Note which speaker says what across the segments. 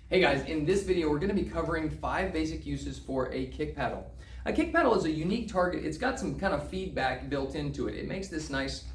Speaker 1: Hey guys, in this video we're going to be covering 5 basic uses for a kick paddle. A kick paddle is a unique target. It's got some kind of feedback built into it. It makes this nice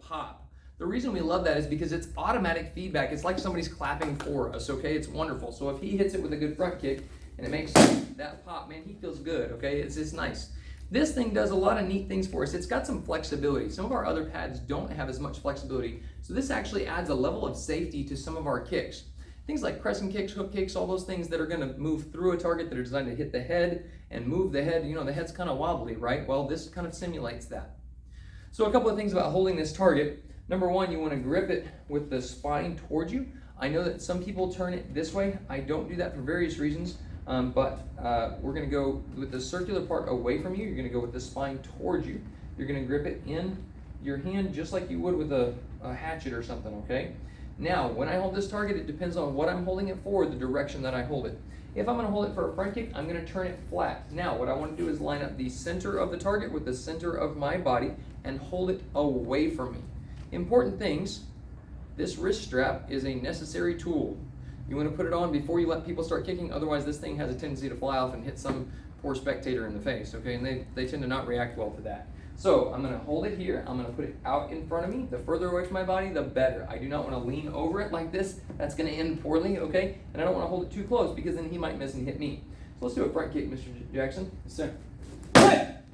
Speaker 1: pop. The reason we love that is because it's automatic feedback. It's like somebody's clapping for us, okay? It's wonderful. So if he hits it with a good front kick and it makes that pop, man, he feels good, okay? It's just nice. This thing does a lot of neat things for us. It's got some flexibility. Some of our other pads don't have as much flexibility. So this actually adds a level of safety to some of our kicks. Things like crescent kicks, hook kicks, all those things that are going to move through a target that are designed to hit the head and move the head. You know, the head's kind of wobbly, right? Well, this kind of simulates that. So a couple of things about holding this target. Number one, you want to grip it with the spine towards you. I know that some people turn it this way. I don't do that for various reasons, but we're going to go with the circular part away from you. You're going to go with the spine towards you. You're going to grip it in your hand just like you would with a hatchet or something, okay? Now, when I hold this target, it depends on what I'm holding it for, the direction that I hold it. If I'm going to hold it for a front kick, I'm going to turn it flat. Now, what I want to do is line up the center of the target with the center of my body and hold it away from me. Important things, this wrist strap is a necessary tool. You want to put it on before you let people start kicking, otherwise this thing has a tendency to fly off and hit some poor spectator in the face, okay? And they tend to not react well to that. So I'm going to hold it here. I'm going to put it out in front of me. The further away from my body, the better. I do not want to lean over it like this. That's going to end poorly, okay? And I don't want to hold it too close because then he might miss and hit me. So let's do a front kick, Mr. Jackson.
Speaker 2: Yes, sir.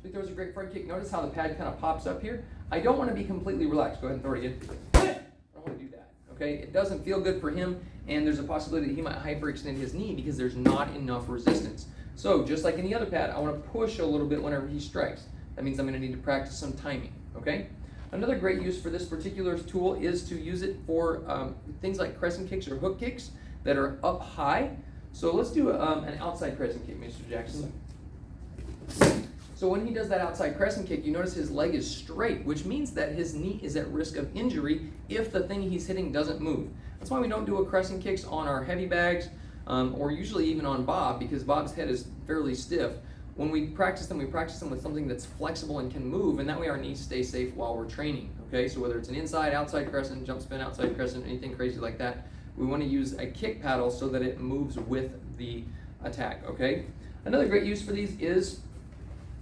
Speaker 1: He throws a great front kick. Notice how the pad kind of pops up here. I don't want to be completely relaxed. Go ahead and throw it again. I don't want to do that, okay? It doesn't feel good for him, and there's a possibility that he might hyperextend his knee because there's not enough resistance. So just like any other pad, I want to push a little bit whenever he strikes. That means I'm going to need to practice some timing, okay? Another great use for this particular tool is to use it for things like crescent kicks or hook kicks that are up high. So let's do an outside crescent kick, Mr. Jackson. So when he does that outside crescent kick, you notice his leg is straight, which means that his knee is at risk of injury if the thing he's hitting doesn't move. That's why we don't do a crescent kicks on our heavy bags or usually even on Bob, because Bob's head is fairly stiff. When we practice them with something that's flexible and can move, and that way our knees stay safe while we're training, okay? So whether it's an inside, outside crescent, jump spin, outside crescent, anything crazy like that, we want to use a kick paddle so that it moves with the attack, okay? Another great use for these is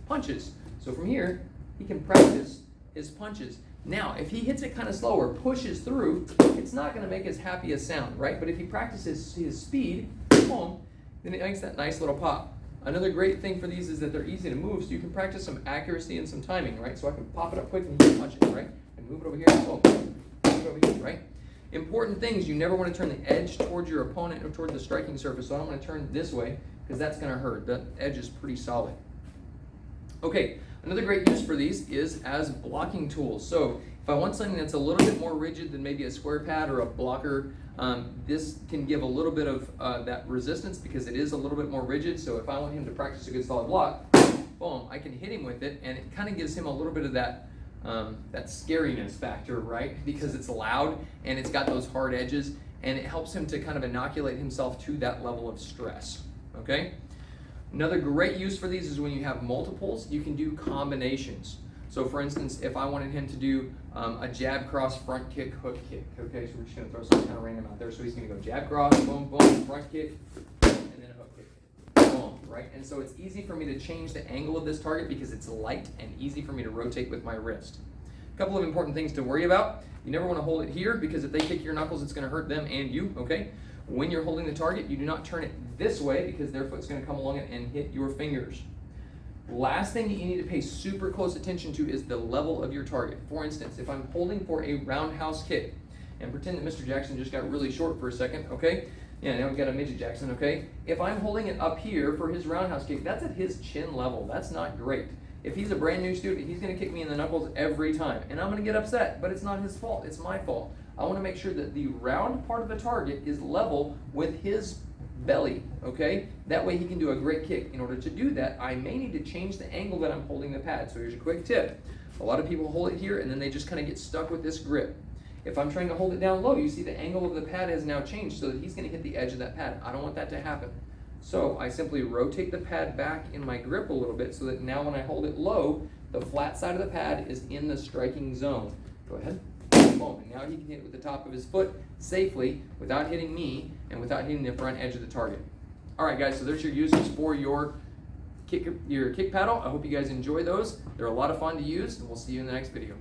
Speaker 1: punches. So from here, he can practice his punches. Now, if he hits it kind of slower, pushes through, it's not going to make as happy a sound, right? But if he practices his speed, boom, then it makes that nice little pop. Another great thing for these is that they're easy to move, so you can practice some accuracy and some timing, right? So I can pop it up quick and he can punch it, right? And move it over here, oh, move it over here, right? Important things, you never want to turn the edge towards your opponent or towards the striking surface, so I don't want to turn this way because that's going to hurt. The edge is pretty solid. Okay, another great use for these is as blocking tools. So if I want something that's a little bit more rigid than maybe a square pad or a blocker, this can give a little bit of that resistance because it is a little bit more rigid. So if I want him to practice a good solid block, boom, I can hit him with it, and it kind of gives him a little bit of that that scariness factor, right? Because it's loud and it's got those hard edges, and it helps him to kind of inoculate himself to that level of stress, okay? Another great use for these is when you have multiples, you can do combinations. So for instance, if I wanted him to do a jab cross front kick hook kick, okay, so we're just going to throw something kind of random out there. So he's going to go jab cross, boom, boom, front kick, and then a hook kick, boom, right? And so it's easy for me to change the angle of this target because it's light and easy for me to rotate with my wrist. A couple of important things to worry about. You never want to hold it here because if they kick your knuckles, it's going to hurt them and you, okay? When you're holding the target, you do not turn it this way because their foot's going to come along it and hit your fingers. Last thing that you need to pay super close attention to is the level of your target. For instance, if I'm holding for a roundhouse kick, and pretend that Mr. Jackson just got really short for a second, okay? Yeah, now we've got a midget Jackson, okay? If I'm holding it up here for his roundhouse kick, that's at his chin level. That's not great. If he's a brand new student, he's going to kick me in the knuckles every time, and I'm going to get upset, but it's not his fault. It's my fault. I want to make sure that the round part of the target is level with his belly, okay? That way he can do a great kick. In order to do that, I may need to change the angle that I'm holding the pad. So here's a quick tip. A lot of people hold it here and then they just kind of get stuck with this grip. If I'm trying to hold it down low, you see the angle of the pad has now changed so that he's going to hit the edge of that pad. I don't want that to happen. So I simply rotate the pad back in my grip a little bit so that now when I hold it low, the flat side of the pad is in the striking zone. Go ahead. boom. And now he can hit it with the top of his foot safely without hitting me and without hitting the front edge of the target. All right, guys, so there's your uses for your kick paddle. I hope you guys enjoy those. They're a lot of fun to use, and we'll see you in the next video.